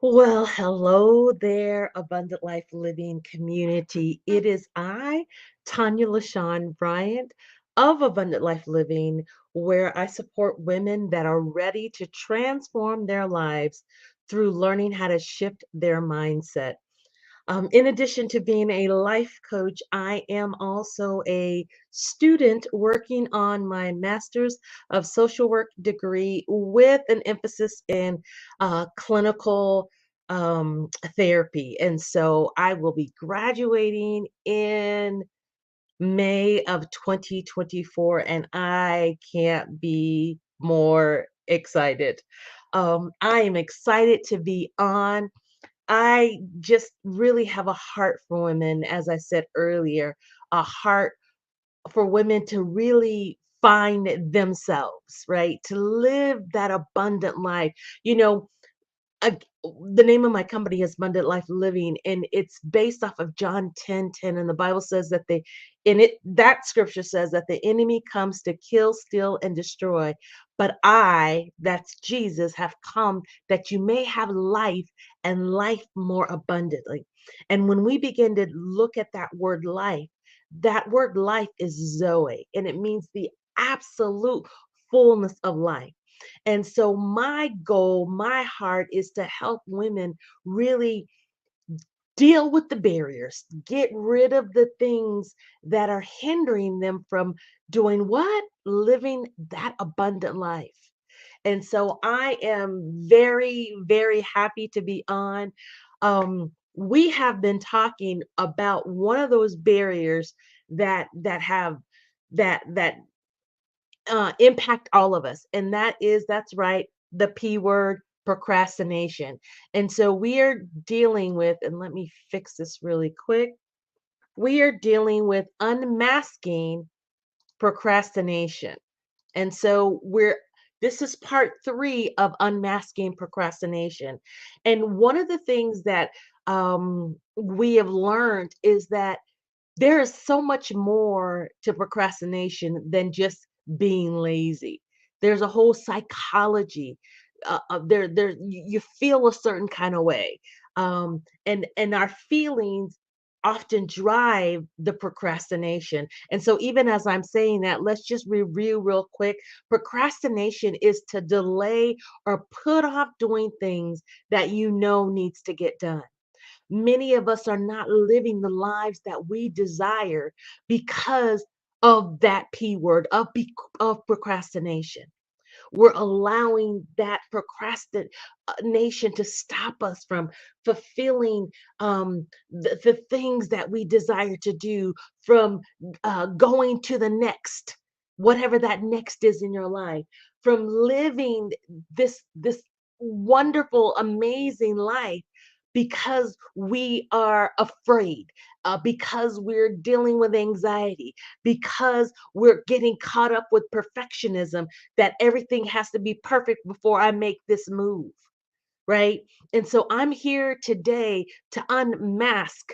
Well, hello there, Abundant Life Living community. It is I, Tonya Bryant of Abundant Life Living, where I support women that are ready to transform their lives through learning how to shift their mindset. In addition to being a life coach, I am also a student working on my master's of social work degree with an emphasis in clinical therapy. And so I will be graduating in May of 2024, and I can't be more excited. I am excited to be on. I just really have a heart for women, as I said earlier, a heart for women to really find themselves, right? To live that abundant life. You know, ag the name of my company is Abundant Life Living, and it's based off of John 10:10, and the Bible says that that scripture says that the enemy comes to kill, steal, and destroy, but that's Jesus, have come that you may have life and life more abundantly. And when we begin to look at that word life is Zoe, and it means the absolute fullness of life. And so my goal, my heart is to help women really deal with the barriers, get rid of the things that are hindering them from doing what? Living that abundant life. And so I am very, very happy to be on. We have been talking about one of those barriers that impact all of us. And that's right, the P word, procrastination. And so we are dealing with, and let me fix this really quick. We are dealing with unmasking procrastination. And so this is part three of unmasking procrastination. And one of the things that we have learned is that there is so much more to procrastination than just being lazy. There's a whole psychology. You feel a certain kind of way, and our feelings often drive the procrastination. And so, even as I'm saying that, let's just review real quick. Procrastination is to delay or put off doing things that you know needs to get done. Many of us are not living the lives that we desire because of that P word, of procrastination. We're allowing that procrastination to stop us from fulfilling the things that we desire to do, from going to the next, whatever that next is in your life, from living this wonderful, amazing life because we are afraid, because we're dealing with anxiety, because we're getting caught up with perfectionism, that everything has to be perfect before I make this move, right? And so I'm here today to unmask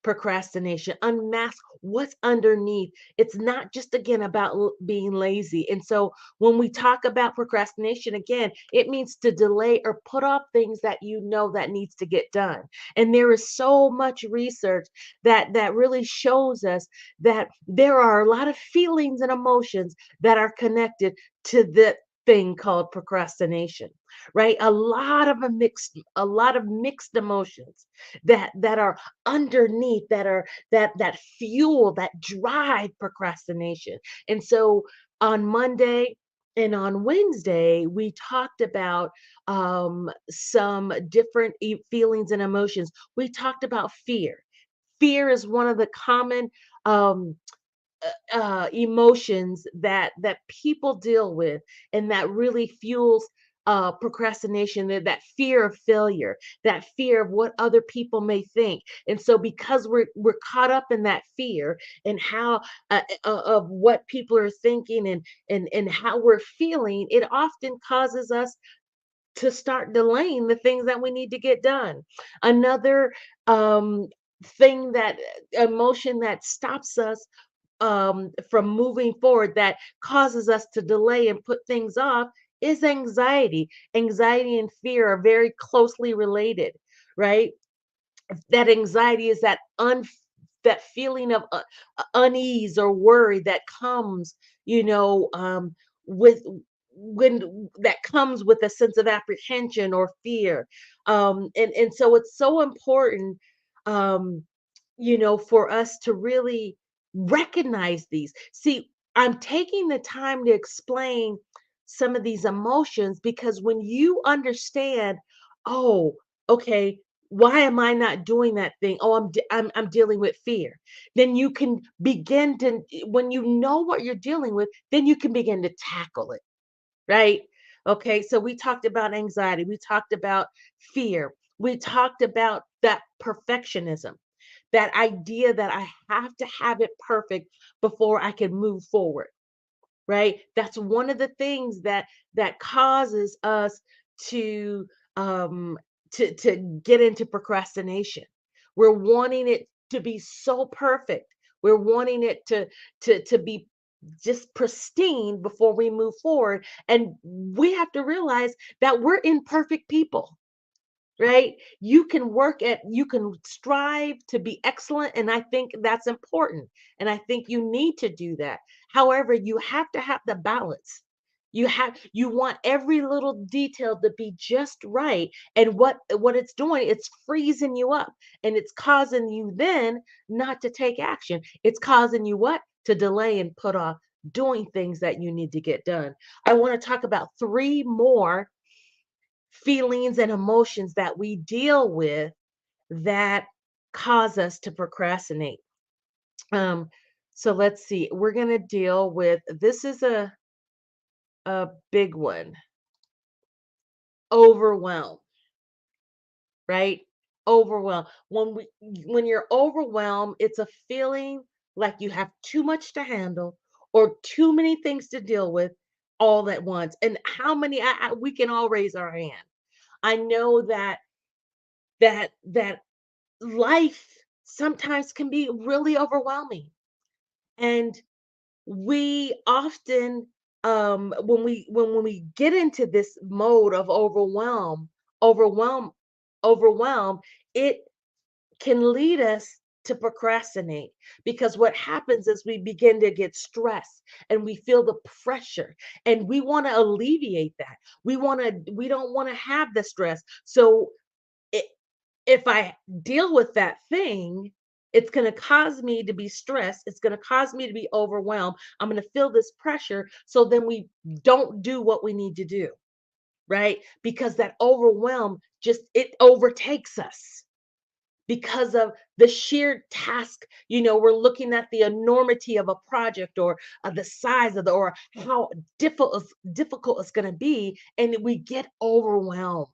procrastination, unmask what's underneath. It's not just again about being lazy. And so when we talk about procrastination, again, it means to delay or put off things that you know that needs to get done. And there is so much research that really shows us that there are a lot of feelings and emotions that are connected to the thing called procrastination, right? A lot of mixed emotions that are underneath, that fuel, that drive procrastination. And so on Monday and on Wednesday, we talked about some different feelings and emotions. We talked about fear. Fear is one of the common um, emotions that people deal with, and that really fuels procrastination. That fear of failure, that fear of what other people may think. And so because we're caught up in that fear, and how of what people are thinking, and how we're feeling, it often causes us to start delaying the things that we need to get done. Another um thing, that emotion that stops us from moving forward, that causes us to delay and put things off, is anxiety. Anxiety and fear are very closely related, right? That anxiety is that feeling of unease or worry that comes, you know, with when that comes with a sense of apprehension or fear. And so it's so important, um, for us to really recognize these. See, I'm taking the time to explain some of these emotions because when you understand, oh, okay, why am I not doing that thing? Oh, I'm dealing with fear. Then you can begin to, when you know what you're dealing with, then you can begin to tackle it, right? Okay, so we talked about anxiety, we talked about fear, we talked about that perfectionism, that idea that I have to have it perfect before I can move forward, right? That's one of the things that causes us to um to get into procrastination. We're wanting it to be so perfect. We're wanting it to be just pristine before we move forward, and we have to realize that we're imperfect people, right? You can strive to be excellent, and I think that's important. And I think you need to do that. However, you have to have the balance. You want every little detail to be just right. And what it's doing, it's freezing you up, and it's causing you then not to take action. It's causing you what? To delay and put off doing things that you need to get done. I want to talk about three more feelings and emotions that we deal with that cause us to procrastinate. Um, so let's see. We're going to deal with this is a big one. Overwhelm, right? Overwhelm. When you're overwhelmed, it's a feeling like you have too much to handle or too many things to deal with all at once. And how many we can all raise our hand. I know that life sometimes can be really overwhelming, and we often when we get into this mode of overwhelm overwhelm, it can lead us to procrastinate, because what happens is we begin to get stressed and we feel the pressure, and we want to alleviate that. We don't want to have the stress. So if I deal with that thing, it's going to cause me to be stressed. It's going to cause me to be overwhelmed. I'm going to feel this pressure. So then we don't do what we need to do, right? Because that overwhelm just it overtakes us because of the sheer task. We're looking at the enormity of a project, or the size of the, or how difficult it's going to be, and we get overwhelmed,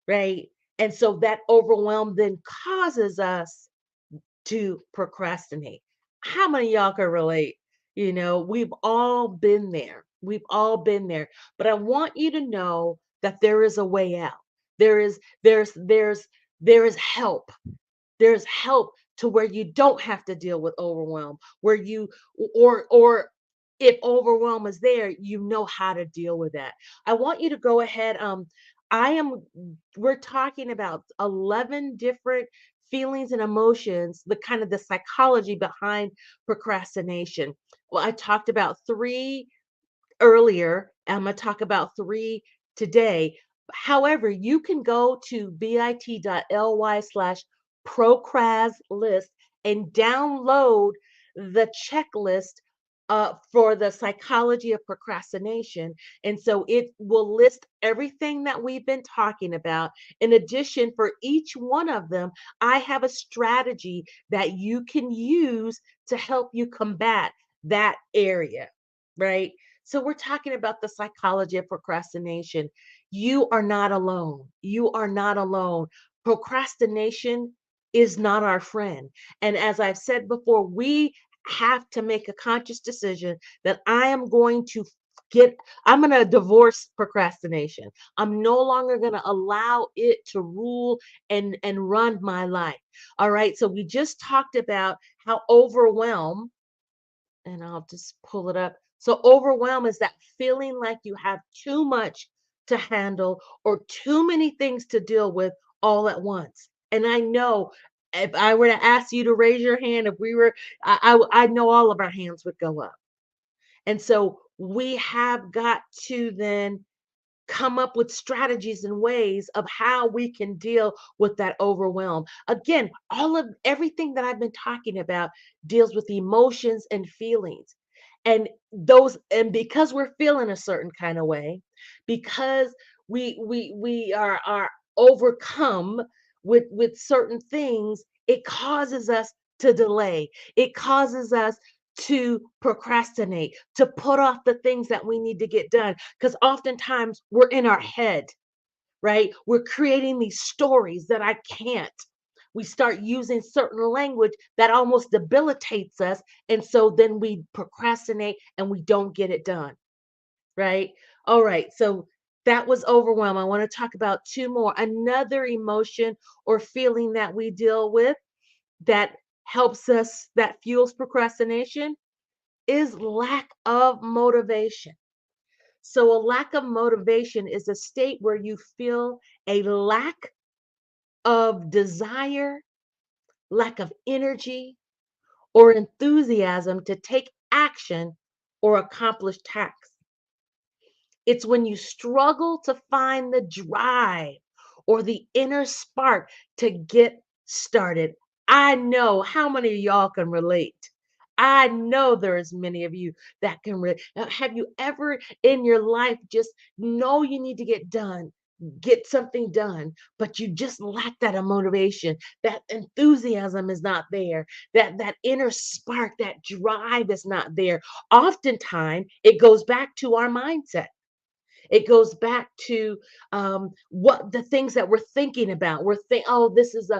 right? And so that overwhelm then causes us to procrastinate. How many of y'all can relate? We've all been there. We've all been there. But I want you to know that there is a way out. There is there is help. There's help to where you don't have to deal with overwhelm, where you or if overwhelm is there, you know how to deal with that. I want you to go ahead. I am We're talking about 11 different feelings and emotions, the kind of the psychology behind procrastination. Well, I talked about three earlier. I'm going to talk about three today. However, you can go to bit.ly/procras list and download the checklist for the psychology of procrastination. And so it will list everything that we've been talking about. In addition, for each one of them, I have a strategy that you can use to help you combat that area, right? So we're talking about the psychology of procrastination. You are not alone. You are not alone. Procrastination is not our friend. And as I've said before, we have to make a conscious decision that get, I'm going to divorce procrastination. I'm no longer going to allow it to rule and run my life. All right. So we just talked about how overwhelmed, and I'll just pull it up. So overwhelm is that feeling like you have too much to handle or too many things to deal with all at once. And I know if I were to ask you to raise your hand, if we were, I know all of our hands would go up. And so we have got to then come up with strategies and ways of how we can deal with that overwhelm. Again, all of everything that I've been talking about deals with emotions and feelings. And because we're feeling a certain kind of way, because we are overcome with certain things, it causes us to delay. It causes us to procrastinate, to put off the things that we need to get done. Because oftentimes we're in our head, right? We're creating these stories that I can't. We start using certain language that almost debilitates us. And so then we procrastinate and we don't get it done, right? All right. So that was overwhelm. I want to talk about two more. Another emotion or feeling that we deal with that helps us, that fuels procrastination, is lack of motivation. So, a lack of motivation is a state where you feel a lack of desire, lack of energy, or enthusiasm to take action or accomplish tasks. It's when you struggle to find the drive or the inner spark to get started. I know how many of y'all can relate. I know there's many of you that can relate. Have you ever in your life just know you need to get something done, but you just lack that motivation. That enthusiasm is not there. That inner spark, that drive is not there. Oftentimes, it goes back to our mindset. It goes back to what the things that we're thinking about. Oh, this is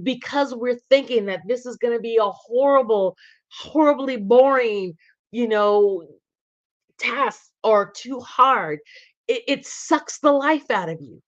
because we're thinking that this is going to be a horribly boring, you know, task or too hard. It sucks the life out of you.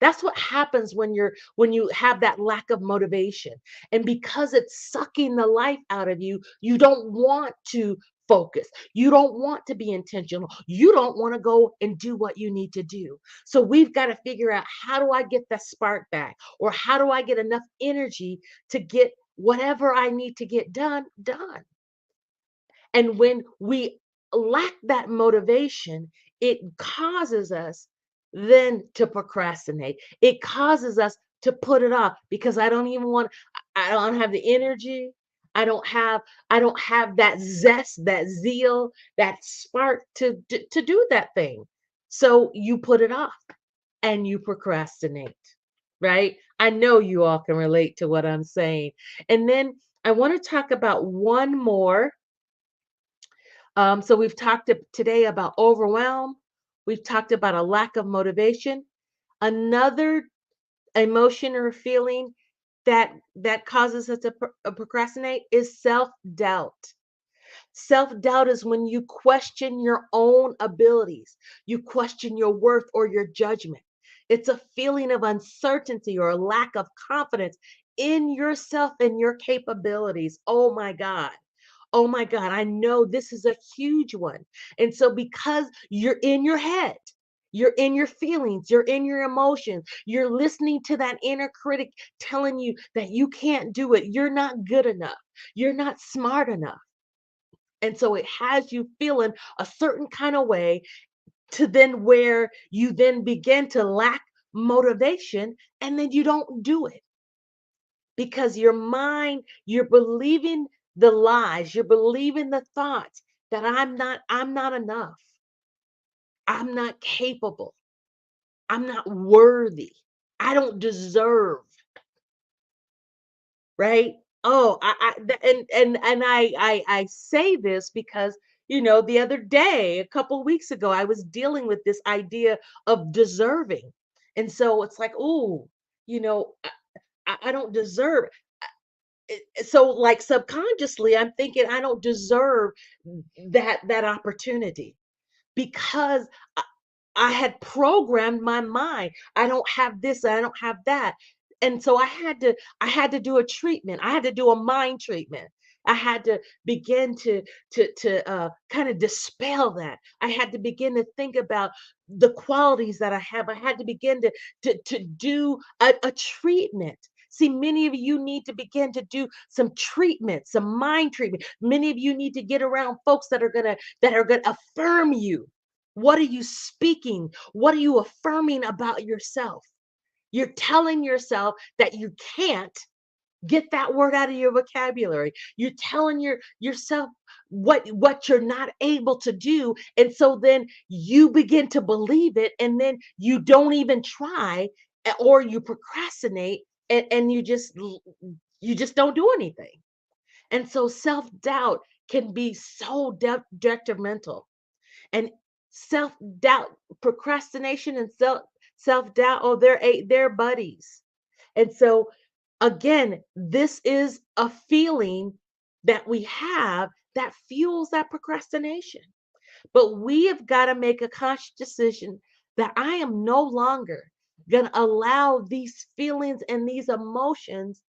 That's what happens when you have that lack of motivation. And because it's sucking the life out of you, you don't want to focus. You don't want to be intentional. You don't want to go and do what you need to do. So we've got to figure out, how do I get the spark back? Or how do I get enough energy to get whatever I need to get done? And when we lack that motivation, it causes us then to procrastinate. It causes us to put it off because I don't have the energy. I don't have that zest, that zeal, that spark to do that thing. So you put it off and you procrastinate, right? I know you all can relate to what I'm saying. And then I want to talk about one more. So we've talked today about overwhelm. We've talked about a lack of motivation. Another emotion or feeling that causes us to procrastinate is self-doubt. Self-doubt is when you question your own abilities, you question your worth or your judgment. It's a feeling of uncertainty or a lack of confidence in yourself and your capabilities. Oh my God. Oh my God, I know this is a huge one. And so, because you're in your head, you're in your feelings, you're in your emotions, you're listening to that inner critic telling you that you can't do it, you're not good enough, you're not smart enough. And so, it has you feeling a certain kind of way, to then where you then begin to lack motivation and then you don't do it because your mind, you're believing the lies, you're believing the thoughts that I'm not enough. I'm not capable. I'm not worthy. I don't deserve, right? Oh, I say this because the other day, a couple weeks ago, I was dealing with this idea of deserving, and so it's like, oh, I don't deserve. So like subconsciously I'm thinking I don't deserve that opportunity because I had programmed my mind. I don't have this, I don't have that. And so I had to do a treatment. I had to do a mind treatment. I had to begin to kind of dispel that. I had to begin to think about the qualities that I have. I had to begin to do a treatment. See, many of you need to begin to do some treatment, some mind treatment. Many of you need to get around folks that are gonna affirm you. What are you speaking? What are you affirming about yourself? You're telling yourself that you can't. Get that word out of your vocabulary. You're telling yourself what you're not able to do. And so then you begin to believe it, and then you don't even try, or you procrastinate, and you just don't do anything. And so self-doubt can be so detrimental. And self-doubt, procrastination and self-doubt, oh, they're buddies. And so, again, this is a feeling that we have that fuels that procrastination. But we have got to make a conscious decision that I am no longer going to allow these feelings and these emotions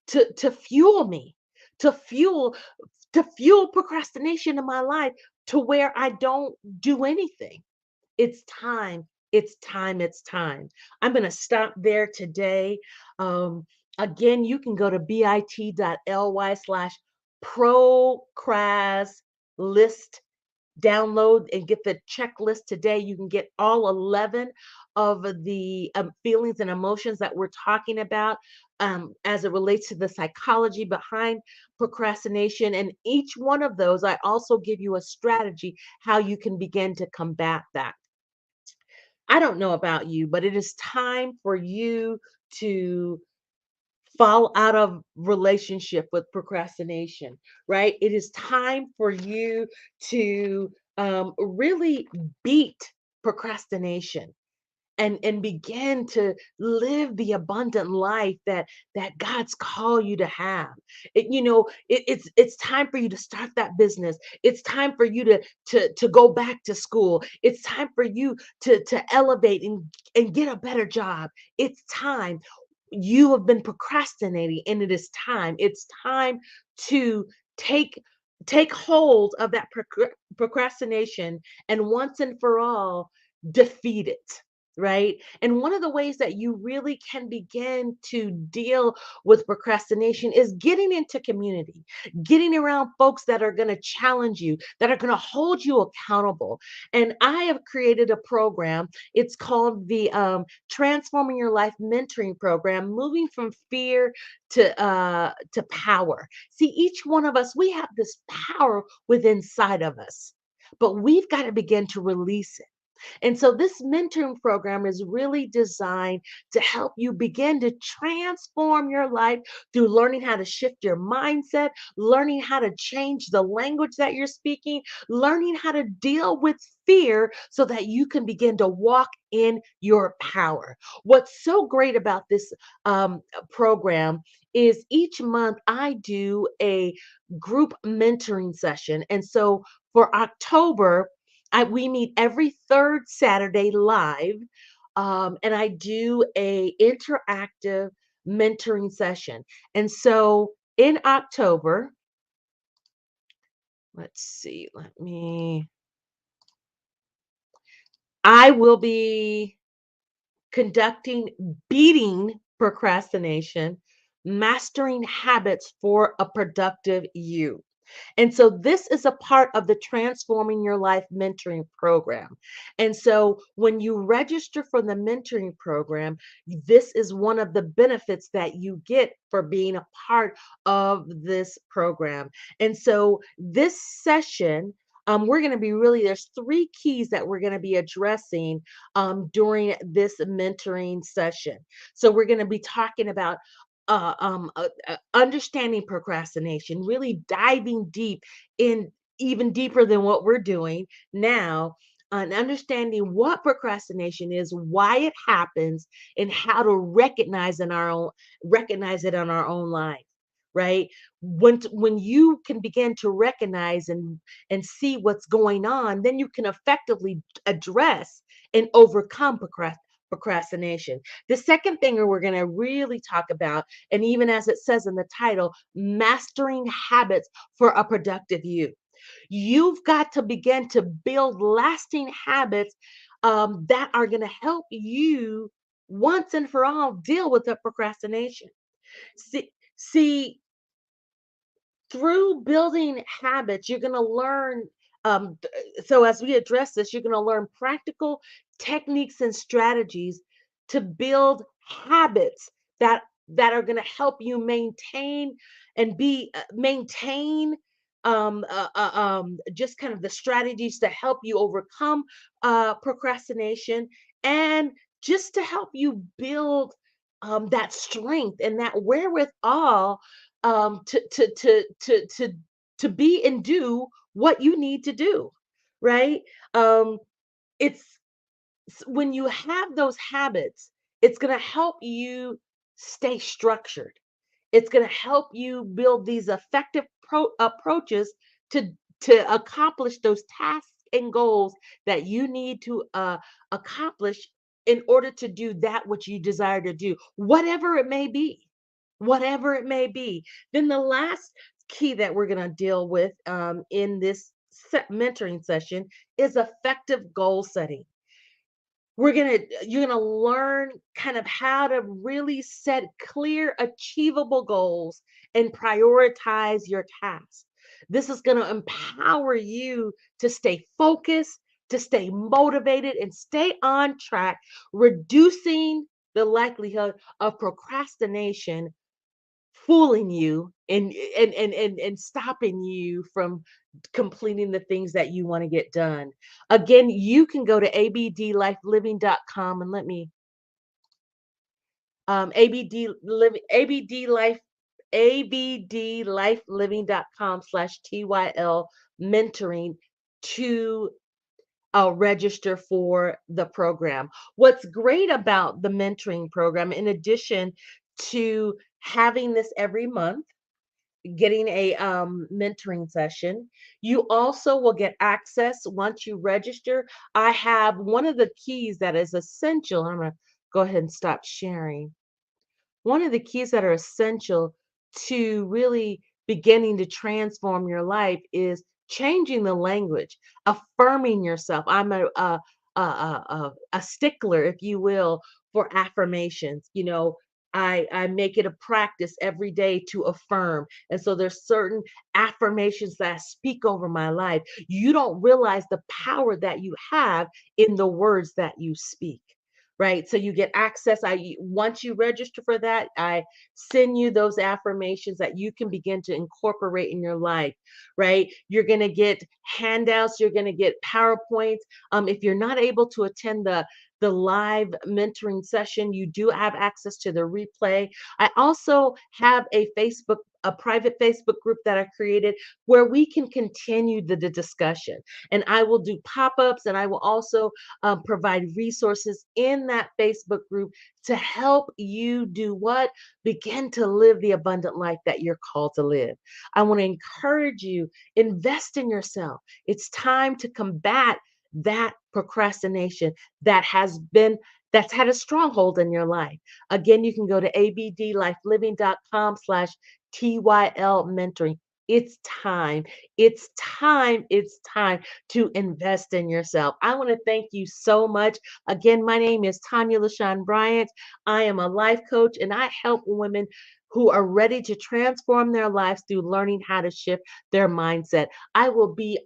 to fuel me, to fuel to fuel procrastination in my life, to where I don't do anything. It's time. It's time. It's time. I'm going to stop there today. Um, Again, you can go to bit.ly/procrast list, download and get the checklist today. You can get all 11 of the feelings and emotions that we're talking about, as it relates to the psychology behind procrastination. And each one of those, I also give you a strategy how you can begin to combat that. I don't know about you, but it is time for you to fall out of relationship with procrastination, right? It is time for you to really beat procrastination, and begin to live the abundant life that God's called you to have. It's time for you to start that business. It's time for you to go back to school. It's time for you to elevate and get a better job. It's time. You have been procrastinating, and it is time. It's time to take take hold of that procrastination, and once and for all defeat it, right? And one of the ways that you really can begin to deal with procrastination is getting into community, getting around folks that are going to challenge you, that are going to hold you accountable. And I have created a program. It's called the Transforming Your Life Mentoring Program, moving from fear to power. See, each one of us, we have this power within inside of us, but we've got to begin to release it. And so this mentoring program is really designed to help you begin to transform your life through learning how to shift your mindset, learning how to change the language that you're speaking, learning how to deal with fear so that you can begin to walk in your power. What's so great about this program is each month I do a group mentoring session. And so for October, we meet every third Saturday live, and I do a interactive mentoring session. And so in October, let's see, I will be conducting Beating Procrastination, Mastering Habits for a Productive You. And so this is a part of the Transforming Your Life mentoring program. And so when you register for the mentoring program, this is one of the benefits that you get for being a part of this program. And so this session, we're going to be really, there's three keys that we're going to be addressing during this mentoring session. So we're going to be talking about understanding procrastination, really diving deep in, even deeper than what we're doing now, and understanding what procrastination is, why it happens, and how to recognize it in our own life. Right, when you can begin to recognize and see what's going on, then you can effectively address and overcome procrastination. The second thing we're going to really talk about, and even as it says in the title, mastering habits for a productive you. You've got to begin to build lasting habits that are going to help you once and for all deal with the procrastination. See, through building habits, you're going to learn. So, as we address this, you're going to learn practical techniques and strategies to build habits that are going to help you maintain and maintain just kind of the strategies to help you overcome procrastination and just to help you build that strength and that wherewithal to be and do what you need to do, right? Um, it's when you have those habits, it's going to help you stay structured. It's going to help you build these effective approaches to accomplish those tasks and goals that you need to accomplish in order to do that which you desire to do, whatever it may be, whatever it may be. Then the last key that we're going to deal with in this mentoring session is effective goal setting. You're gonna learn kind of how to really set clear, achievable goals and prioritize your tasks. This is gonna empower you to stay focused, to stay motivated, and stay on track, reducing the likelihood of procrastination fooling you and stopping you from completing the things that you want to get done. Again, you can go to abdlifeliving.com and let me abd live abd life abdlifeliving.com/tyl mentoring to register for the program. What's great about the mentoring program, in addition to having this every month, getting a mentoring session, you also will get access once you register. I have one of the keys that is essential. I'm going to go ahead and stop sharing. One of the keys that are essential to really beginning to transform your life is changing the language, affirming yourself. I'm a stickler, if you will, for affirmations. I make it a practice every day to affirm. And so there's certain affirmations that I speak over my life. You don't realize the power that you have in the words that you speak. Right. So you get access. Once you register for that, I send you those affirmations that you can begin to incorporate in your life. Right. You're going to get handouts. You're going to get PowerPoints. If you're not able to attend the live mentoring session, you do have access to the replay. I also have a private Facebook group that I created where we can continue the discussion. And I will do pop-ups, and I will also provide resources in that Facebook group to help you do what? Begin to live the abundant life that you're called to live. I want to encourage you, invest in yourself. It's time to combat that procrastination that's had a stronghold in your life. Again, you can go to abdlifeliving.com/tyl mentoring. It's time. It's time to invest in yourself. I want to thank you so much. Again, my name is Tonya Bryant. I am a life coach and I help women who are ready to transform their lives through learning how to shift their mindset. I will be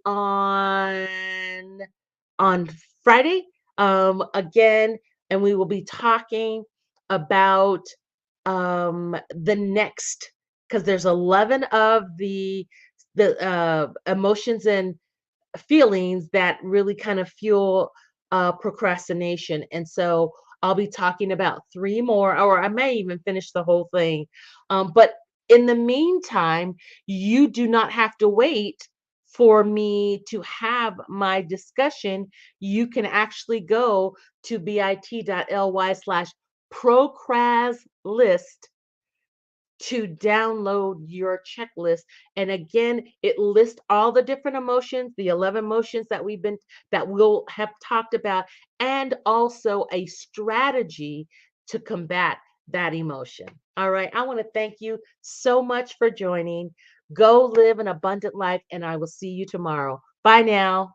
on Friday again, and we will be talking about the next, because there's 11 of the emotions and feelings that really kind of fuel procrastination. And so I'll be talking about three more, or I may even finish the whole thing. But in the meantime, you do not have to wait for me to have my discussion. You can actually go to bit.ly/procraslist to download your checklist. And again, it lists all the different emotions, the 11 emotions that we'll have talked about, and also a strategy to combat that emotion. All right. I want to thank you so much for joining. Go live an abundant life, and I will see you tomorrow. Bye now.